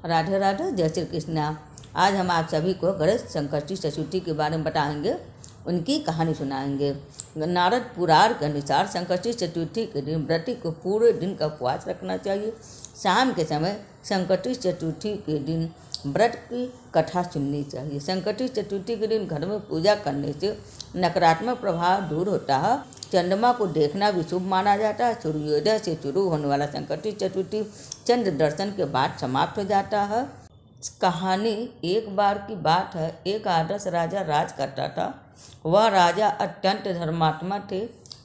राधे राधे, जय श्री कृष्णा। आज हम आप सभी को गणेश संकष्टी चतुर्थी के बारे में बताएंगे, उनकी कहानी सुनाएंगे। नारद पुराण के अनुसार संकष्टी चतुर्थी के दिन व्रती को पूरे दिन का उपवास रखना चाहिए। शाम के समय संकष्टी चतुर्थी के दिन व्रत की कथा सुननी चाहिए। संकष्टी चतुर्थी के दिन घर में पूजा करने से नकारात्मक प्रभाव दूर होता है। चंद्रमा को देखना भी शुभ माना जाता है। सूर्योदय से शुरू होने वाला संकष्टी चतुर्थी चंद्र दर्शन के बाद समाप्त हो जाता है। कहानी एक बार की बात है। एक आदर्श राजा राज करता था। वह राजा अत्यंत धर्मात्मा थे।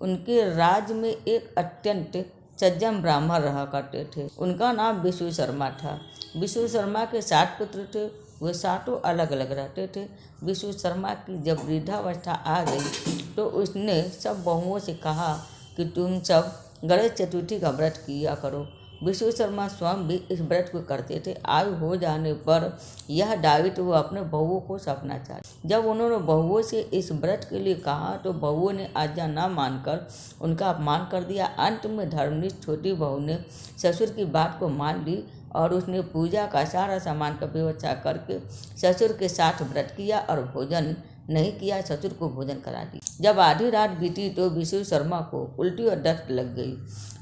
उनके राज्य में एक अत्यंत सज्जन ब्राह्मण रहा करते थे। उनका नाम विष्णु शर्मा था। विष्णु शर्मा के 7 पुत्र थे। वे 7 अलग अलग रहते थे। विष्णु शर्मा की जब वृद्धावस्था आ गई तो उसने सब बहुओं से कहा कि तुम सब गणेश चतुर्थी का व्रत किया करो। विष्णु शर्मा स्वयं भी इस व्रत को करते थे। आयु हो जाने पर यह दायित्व वो अपने बहुओं को सौंपना चाहे। जब उन्होंने बहुओं से इस व्रत के लिए कहा तो बहुओं ने आज्ञा न मानकर उनका अपमान कर दिया। अंत में धर्मनिष्ठ छोटी बहू ने ससुर की बात को मान ली और उसने पूजा का सारा सामान का व्यवस्था करके ससुर के साथ व्रत किया और भोजन नहीं किया। ससुर को भोजन करा दी। जब आधी रात बीती तो विष्णु शर्मा को उल्टी और दस्त लग गई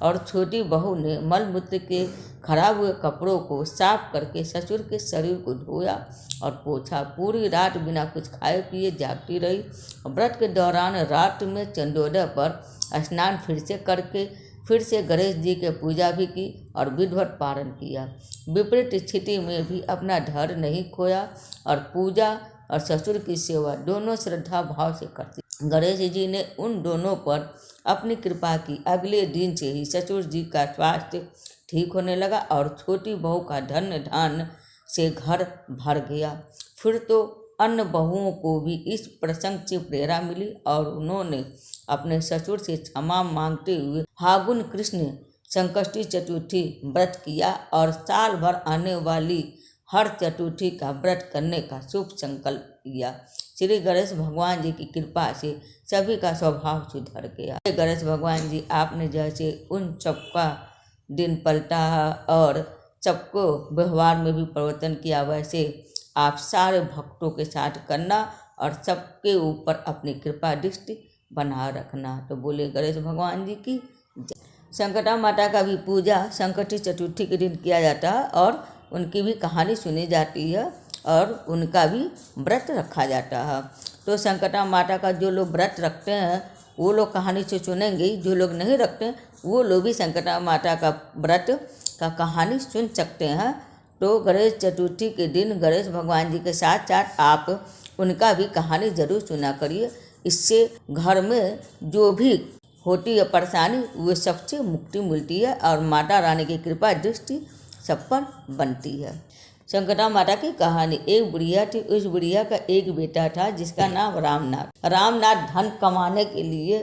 और छोटी बहू ने मलमूत्र के खराब हुए कपड़ों को साफ करके ससुर के शरीर को धोया और पोछा। पूरी रात बिना कुछ खाए पिए जागती रही। व्रत के दौरान रात में चंद्रोदय पर स्नान फिर से करके फिर से गणेश जी की पूजा भी की और विधिवत पारण किया। विपरीत स्थिति में भी अपना धैर्य नहीं खोया और पूजा और ससुर की सेवा दोनों श्रद्धा भाव से करती। गणेश जी ने उन दोनों पर अपनी कृपा की। अगले दिन से ही ससुर जी का स्वास्थ्य ठीक होने लगा और छोटी बहू का धन धान से घर भर गया। फिर तो अन्य बहुओं को भी इस प्रसंग से प्रेरणा मिली और उन्होंने अपने ससुर से क्षमा मांगते हुए फागुन कृष्ण संकष्टी चतुर्थी व्रत किया और साल भर आने वाली हर चतुर्थी का व्रत करने का शुभ संकल्प किया। श्री गणेश भगवान जी की कृपा से सभी का स्वभाव सुधर गया। गणेश भगवान जी, आपने जैसे उन सबका दिन पलटा और सबको व्यवहार में भी परिवर्तन किया, वैसे आप सारे भक्तों के साथ करना और सबके ऊपर अपनी कृपा दृष्टि बना रखना। तो बोले गणेश भगवान जी की जय। संकटा माता का भी पूजा संकष्टी चतुर्थी के दिन किया जाता है और उनकी भी कहानी सुनी जाती है और उनका भी व्रत रखा जाता है। तो संकटा माता का जो लोग व्रत रखते हैं वो लोग कहानी से सुनेंगे। जो लोग नहीं रखते वो लोग भी संकटा माता का व्रत का कहानी सुन सकते हैं। तो गणेश चतुर्थी के दिन गणेश भगवान जी के साथ साथ आप उनका भी कहानी जरूर सुना करिए। इससे घर में जो भी होती है परेशानी वो सबसे मुक्ति मिलती है और माता रानी की कृपा दृष्टि सब पर बनती है। संकटा माता की कहानी। एक बुढ़िया थी। उस बुढ़िया का एक बेटा था जिसका नाम रामनाथ। रामनाथ धन कमाने के लिए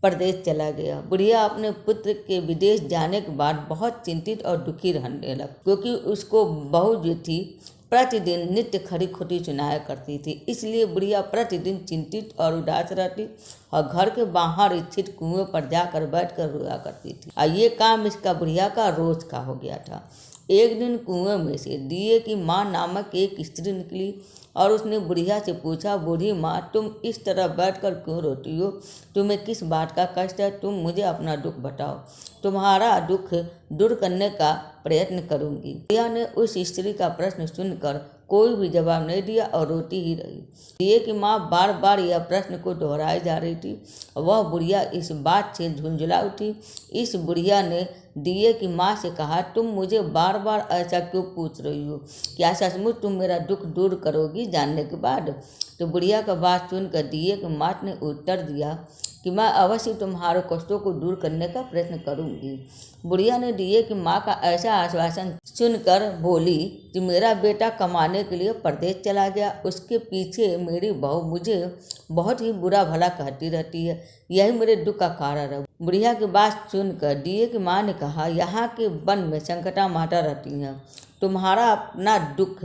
प्रदेश चला गया। बुढ़िया अपने पुत्र के विदेश जाने के बाद बहुत चिंतित और दुखी रहने लगी, क्योंकि उसको बहू जो थी प्रतिदिन नित्य खरी खोटी सुनाया करती थी। इसलिए बुढ़िया प्रतिदिन चिंतित और उदास रहती और घर के बाहर स्थित कुएं पर जाकर बैठकर रोया करती थी। और ये काम इसका बुढ़िया का रोज का हो गया था। एक दिन कुएं में से दिए की माँ नामक एक स्त्री निकली और उसने बुढ़िया से पूछा, बूढ़ी माँ, तुम इस तरह बैठकर क्यों रोती हो? तुम्हें किस बात का कष्ट है? तुम मुझे अपना दुख बताओ, तुम्हारा दुख दूर करने का प्रयत्न करूंगी। बुढ़िया ने उस स्त्री का प्रश्न सुनकर कोई भी जवाब नहीं दिया और रोती ही रही। दिए की माँ बार बार यह प्रश्न को दोहराई जा रही थी। वह बुढ़िया इस बात से झुंझला उठी। इस बुढ़िया ने दिए की माँ से कहा, तुम मुझे बार बार ऐसा क्यों पूछ रही हो? क्या सचमुच तुम मेरा दुख दूर करोगी जानने के बाद? तो बुढ़िया का बात सुनकर दिए की माँ ने उत्तर दिया कि मैं अवश्य तुम्हारे कष्टों को दूर करने का प्रयत्न करूंगी। बुढ़िया ने दिए की माँ का ऐसा आश्वासन सुनकर बोली कि मेरा बेटा कमाने के लिए प्रदेश चला गया। उसके पीछे मेरी बहू मुझे बहुत ही बुरा भला कहती रहती है। यही मेरे दुख का कारण है। बुढ़िया की बात सुनकर दिए की माँ ने कहा, यहाँ के वन में संकटा माता रहती हैं। तुम्हारा अपना दुख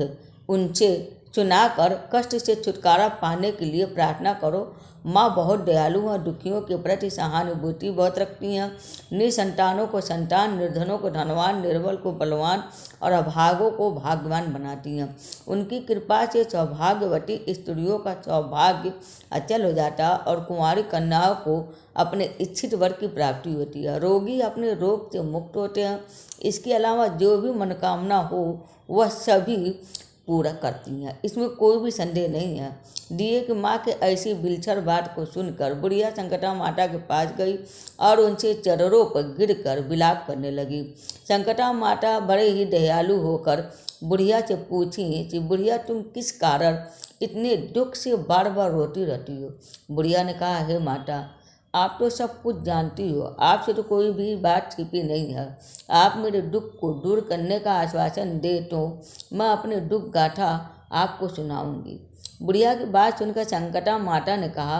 उनसे चुनाकर कष्ट से छुटकारा पाने के लिए प्रार्थना करो। माँ बहुत दयालु और दुखियों के प्रति सहानुभूति बहुत रखती हैं। निसंतानों को संतान, निर्धनों को धनवान, निर्बल को बलवान और अभागों को भाग्यवान बनाती हैं। उनकी कृपा से सौभाग्यवती स्त्रियों का सौभाग्य अचल हो जाता है और कुंवारी कन्याओं को अपने इच्छित वर की प्राप्ति होती है। रोगी अपने रोग से मुक्त होते हैं। इसके अलावा जो भी मनोकामना हो वह सभी पूरा करती हैं, इसमें कोई भी संदेह नहीं है। दिए कि माँ के ऐसी बिलछर बात को सुनकर बुढ़िया संकटा माता के पास गई और उनसे चरणों पर गिरकर विलाप करने लगी। संकटा माता बड़े ही दयालु होकर बुढ़िया से पूछी कि बुढ़िया, तुम किस कारण इतने दुख से बार बार रोती रहती हो। बुढ़िया ने कहा, हे माता, आप तो सब कुछ जानती हो, आपसे तो कोई भी बात छिपी नहीं है। आप मेरे दुख को दूर करने का आश्वासन दे तो मैं अपने दुख गाथा आपको सुनाऊंगी। बुढ़िया की बात सुनकर संकटा माता ने कहा,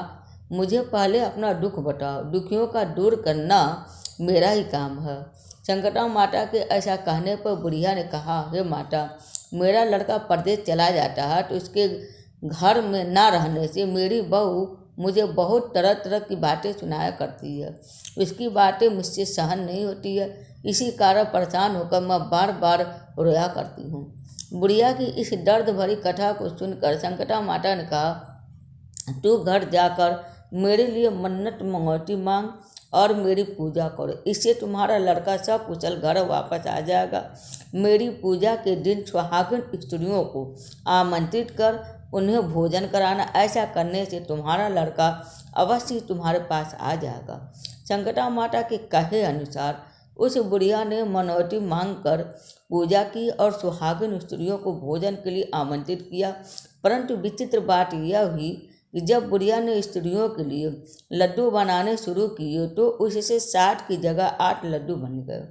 मुझे पहले अपना दुख बताओ, दुखियों का दूर करना मेरा ही काम है। संकटा माता के ऐसा कहने पर बुढ़िया ने कहा, हे माता, मेरा लड़का परदेश चला जाता है तो उसके घर में ना रहने से मेरी बहू मुझे बहुत तरह तरह की बातें सुनाया करती है। उसकी बातें मुझसे सहन नहीं होती है, इसी कारण परेशान होकर मैं बार बार रोया करती हूँ। बुढ़िया की इस दर्द भरी कथा को सुनकर संकटा माता ने कहा, तू घर जाकर मेरे लिए मन्नत मंगौती मांग और मेरी पूजा करो, इससे तुम्हारा लड़का सब कुशल घर वापस आ जाएगा। मेरी पूजा के दिन सुहागिन स्त्रियों को आमंत्रित कर उन्हें भोजन कराना, ऐसा करने से तुम्हारा लड़का अवश्य तुम्हारे पास आ जाएगा। संकटा माता के कहे अनुसार उस बुढ़िया ने मनौती मांगकर पूजा की और सुहागिन स्त्रियों को भोजन के लिए आमंत्रित किया। परंतु विचित्र बात यह हुई कि जब बुढ़िया ने स्त्रियों के लिए लड्डू बनाने शुरू किए तो उससे 60 की जगह 8 लड्डू बन गए।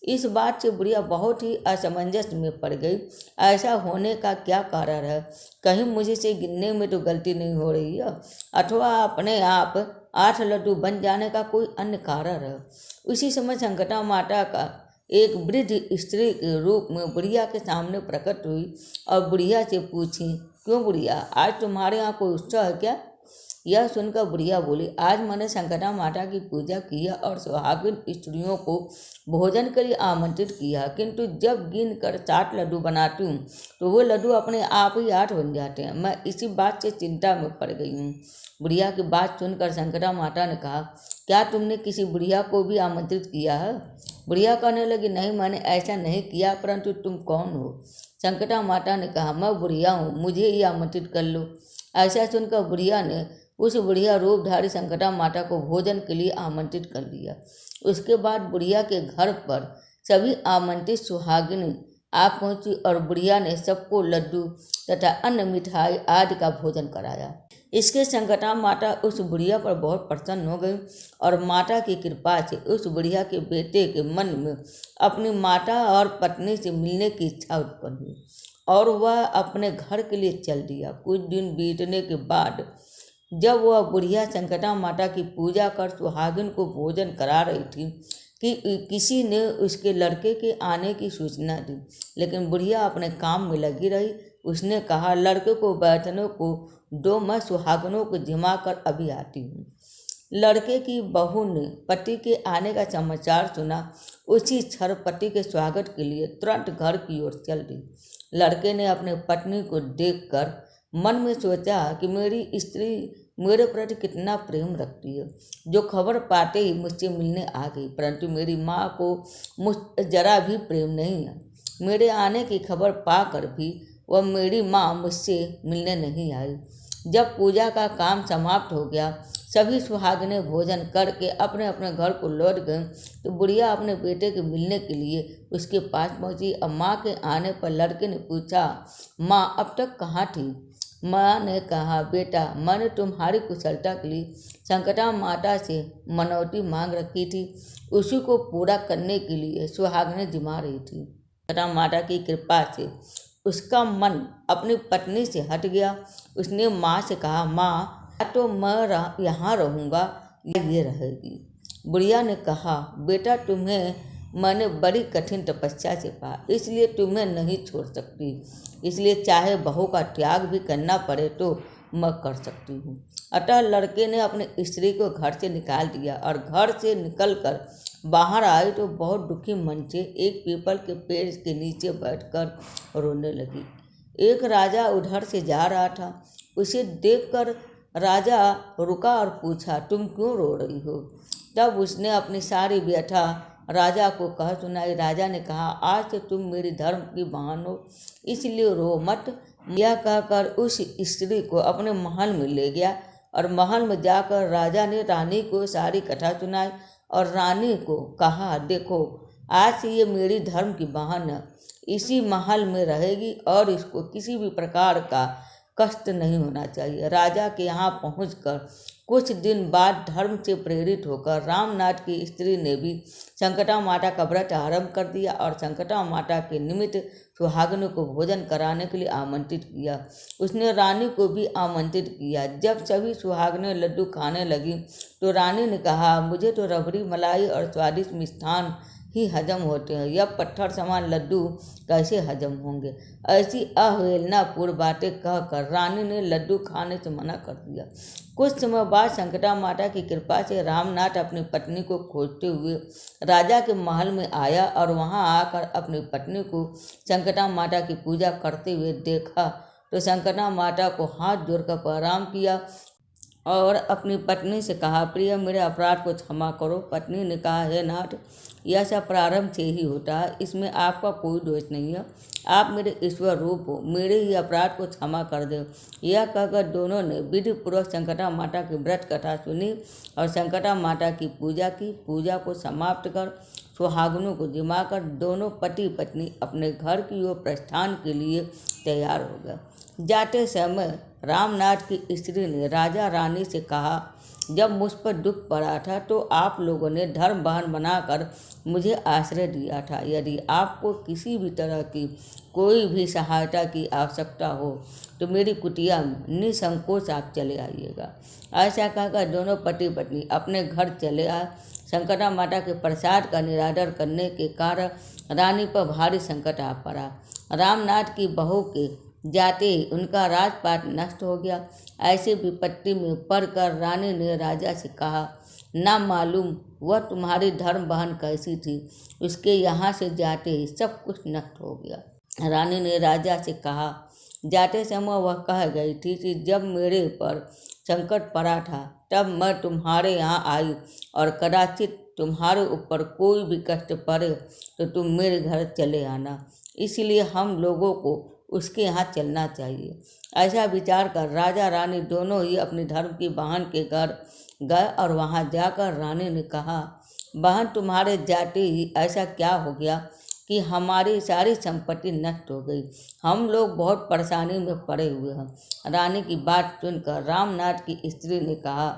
इस बात से बुढ़िया बहुत ही असमंजस में पड़ गई। ऐसा होने का क्या कारण है? कहीं मुझे से गिनने में तो गलती नहीं हो रही है, अथवा अपने आप 8 लड्डू बन जाने का कोई अन्य कारण है। उसी समय संकटा माता का एक वृद्ध स्त्री के रूप में बुढ़िया के सामने प्रकट हुई और बुढ़िया से पूछी, क्यों बुढ़िया, आज तुम्हारे यहाँ कोई उत्सव है क्या? यह सुनकर बुढ़िया बोली, आज मैंने संकटा माता की पूजा किया और सुहागिन स्त्रियों को भोजन के लिए आमंत्रित किया, किंतु जब गिन कर 60 लड्डू बनाती हूँ तो वो लड्डू अपने आप ही 8 बन जाते हैं। मैं इसी बात से चिंता में पड़ गई हूँ। बुढ़िया की बात सुनकर संकटा माता ने कहा, क्या तुमने किसी बुढ़िया को भी आमंत्रित किया है? बुढ़िया कहने लगी, नहीं, मैंने ऐसा नहीं किया, परंतु तुम कौन हो? संकटा माता ने कहा, मैं बुढ़िया हूँ, मुझे ही आमंत्रित कर लो। ऐसा सुनकर बुढ़िया ने उस बुढ़िया रूपधारी संकटा माता को भोजन के लिए आमंत्रित कर लिया। उसके बाद बुढ़िया के घर पर सभी आमंत्रित सुहागिनी आ पहुंची और बुढ़िया ने सबको लड्डू तथा अन्य मिठाई आदि का भोजन कराया। इसके संकटा माता उस बुढ़िया पर बहुत प्रसन्न हो गई और माता की कृपा से उस बुढ़िया के बेटे के मन में अपनी माता और पत्नी से मिलने की इच्छा उत्पन्न हुई और वह अपने घर के लिए चल दिया। कुछ दिन बीतने के बाद जब वह बुढ़िया संकटा माता की पूजा कर सुहागिन को भोजन करा रही थी कि किसी ने उसके लड़के के आने की सूचना दी, लेकिन बुढ़िया अपने काम में लगी रही। उसने कहा, लड़के को बैठने को दो, मैं सुहागिनों को जिमा कर अभी आती हूँ। लड़के की बहू ने पति के आने का समाचार सुना। उसी क्षण पति के स्वागत के लिए तुरंत घर की ओर चल दी। लड़के ने अपने पत्नी को देखकर मन में सोचा कि मेरी स्त्री मेरे प्रति कितना प्रेम रखती है, जो खबर पाते ही मुझसे मिलने आ गई, परंतु मेरी माँ को मुझ जरा भी प्रेम नहीं है। मेरे आने की खबर पाकर भी वह मेरी माँ मुझसे मिलने नहीं आई। जब पूजा का काम समाप्त हो गया, सभी सुहागिनें भोजन करके अपने अपने घर को लौट गए तो बुढ़िया अपने बेटे के मिलने के लिए उसके पास पहुंची। और माँ के आने पर लड़के ने पूछा, माँ अब तक कहाँ थी? माँ ने कहा, बेटा, मैंने तुम्हारी कुशलता के लिए संकटा माता से मनौती मांग रखी थी, उसी को पूरा करने के लिए सुहागिनें जिमा रही थी। संकटा माता की कृपा से उसका मन अपनी पत्नी से हट गया। उसने माँ से कहा, माँ, तो मैं यहाँ रहूँगा या ये रहेगी? बुढ़िया ने कहा, बेटा, तुम्हें मैंने बड़ी कठिन तपस्या से पाया, इसलिए तुम्हें नहीं छोड़ सकती। इसलिए चाहे बहू का त्याग भी करना पड़े तो मैं कर सकती हूँ। अतः लड़के ने अपनी स्त्री को घर से निकाल दिया और घर से निकलकर बाहर आए तो बहुत दुखी मन से एक पीपल के पेड़ के नीचे बैठकर रोने लगी। एक राजा उधर से जा रहा था। उसे देखकर राजा रुका और पूछा, तुम क्यों रो रही हो? तब उसने अपनी सारी व्यथा राजा को कह सुनाई। राजा ने कहा, आज से तुम मेरी धर्म की बहन हो, इसलिए रो मत। यह कहकर उस स्त्री को अपने महल में ले गया और महल में जाकर राजा ने रानी को सारी कथा सुनाई और रानी को कहा, देखो आज से ये मेरी धर्म की बहन है, इसी महल में रहेगी और इसको किसी भी प्रकार का कष्ट नहीं होना चाहिए। राजा के यहाँ पहुंचकर कुछ दिन बाद धर्म से प्रेरित होकर रामनाथ की स्त्री ने भी संकटा माता का व्रत आरंभ कर दिया और संकटा माता के निमित्त सुहागिनों को भोजन कराने के लिए आमंत्रित किया। उसने रानी को भी आमंत्रित किया। जब सभी सुहागिनें लड्डू खाने लगी तो रानी ने कहा, मुझे तो रबड़ी मलाई और स्वादिष्ट मिष्ठान ही हजम होते हैं, यह पत्थर समान लड्डू कैसे हजम होंगे? ऐसी अवहेलनापूर्ण बातें कहकर रानी ने लड्डू खाने से मना कर दिया। कुछ समय बाद संकटा माता की कृपा से रामनाथ अपनी पत्नी को खोजते हुए राजा के महल में आया और वहां आकर अपनी पत्नी को संकटा माता की पूजा करते हुए देखा तो संकटा माता को हाथ जोड़कर प्रणाम किया और अपनी पत्नी से कहा, प्रिय मेरे अपराध को क्षमा करो। पत्नी ने कहा, हे नाथ, यह सब प्रारंभ से ही होता है, इसमें आपका कोई दोष नहीं है। आप मेरे ईश्वर रूप हो, मेरे ही अपराध को क्षमा कर दो। यह कहकर दोनों ने विधि पूर्वक संकटा माता की व्रत कथा सुनी और संकटा माता की पूजा की। पूजा को समाप्त कर सुहागिनों को जिमाकर दोनों पति पत्नी अपने घर की ओर प्रस्थान के लिए तैयार हो गए। जाते समय रामनाथ की स्त्री ने राजा रानी से कहा, जब मुझ पर दुख पड़ा था तो आप लोगों ने धर्म बहन बनाकर मुझे आश्रय दिया था। यदि आपको किसी भी तरह की कोई भी सहायता की आवश्यकता हो तो मेरी कुटिया में निसंकोच आप चले आइएगा। ऐसा कहकर दोनों पति पत्नी अपने घर चले आए। संकटा माता के प्रसाद का निरादर करने के कारण रानी पर भारी संकट आ पड़ा। रामनाथ की बहू के जाते ही उनका राजपाट नष्ट हो गया। ऐसी विपत्ति में पड़कर रानी ने राजा से कहा, ना मालूम वह तुम्हारी धर्म बहन कैसी थी, उसके यहाँ से जाते ही सब कुछ नष्ट हो गया। रानी ने राजा से कहा, जाते समय वह कह गई थी कि जब मेरे पर संकट पड़ा था तब मैं तुम्हारे यहाँ आई और कदाचित तुम्हारे ऊपर कोई भी कष्ट पड़े तो तुम मेरे घर चले आना, इसलिए हम लोगों को उसके यहाँ चलना चाहिए। ऐसा विचार कर राजा रानी दोनों ही अपनी धर्म की बहन के घर गए और वहाँ जाकर रानी ने कहा, बहन तुम्हारे जाते ही ऐसा क्या हो गया कि हमारी सारी संपत्ति नष्ट हो गई, हम लोग बहुत परेशानी में पड़े हुए हैं। रानी की बात सुनकर रामनाथ की स्त्री ने कहा,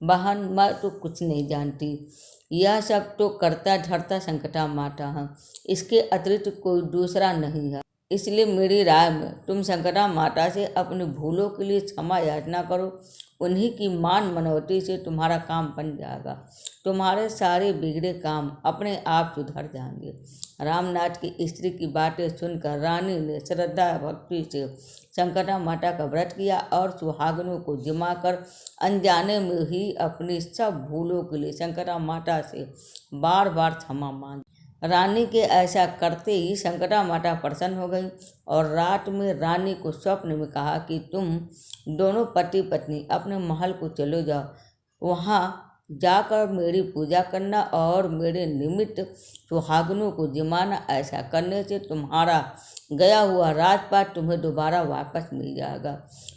बहन मैं तो कुछ नहीं जानती, यह सब तो करता धरता संकटा माता है, इसके अतिरिक्त कोई दूसरा नहीं है। इसलिए मेरी राय में तुम संकटा माता से अपनी भूलों के लिए क्षमा याचना करो, उन्हीं की मान मनौती से तुम्हारा काम बन जाएगा, तुम्हारे सारे बिगड़े काम अपने आप सुधर जाएंगे। रामनाथ की स्त्री की बातें सुनकर रानी ने श्रद्धा भक्ति से संकटा माता का व्रत किया और सुहागिनों को जिमाकर अनजाने में ही अपनी सब भूलों के लिए संकटा माता से बार बार क्षमा मांगी। रानी के ऐसा करते ही संकटा माता प्रसन्न हो गई और रात में रानी को स्वप्न में कहा कि तुम दोनों पति पत्नी अपने महल को चले जाओ, वहाँ जाकर मेरी पूजा करना और मेरे निमित्त सुहागिनों को जिमाना। ऐसा करने से तुम्हारा गया हुआ राजपाट तुम्हें दोबारा वापस मिल जाएगा।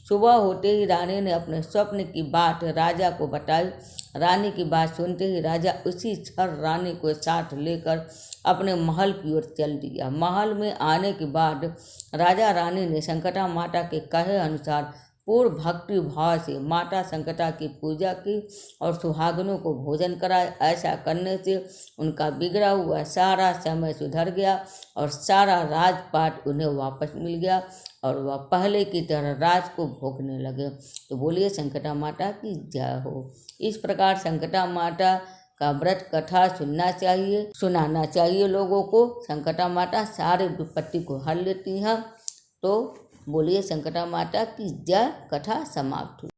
सुबह होते ही रानी ने अपने स्वप्न की बात राजा को बताई। रानी की बात सुनते ही राजा उसी क्षण रानी को साथ लेकर अपने महल की ओर चल दिया। महल में आने के बाद राजा रानी ने संकटा माता के कहे अनुसार पूर्ण भक्ति भाव से माता संकटा की पूजा की और सुहागिनों को भोजन कराया। ऐसा करने से उनका बिगड़ा हुआ सारा समय सुधर गया और सारा राजपाट उन्हें वापस मिल गया और वह पहले की तरह राज को भोगने लगे। तो बोलिए संकटा माता की जय हो। इस प्रकार संकटा माता का व्रत कथा सुनाना चाहिए लोगों को। संकटा माता सारे विपत्ति को हल लेती हैं। तो बोलिए संकटा माता की जय। कथा समाप्त हुई।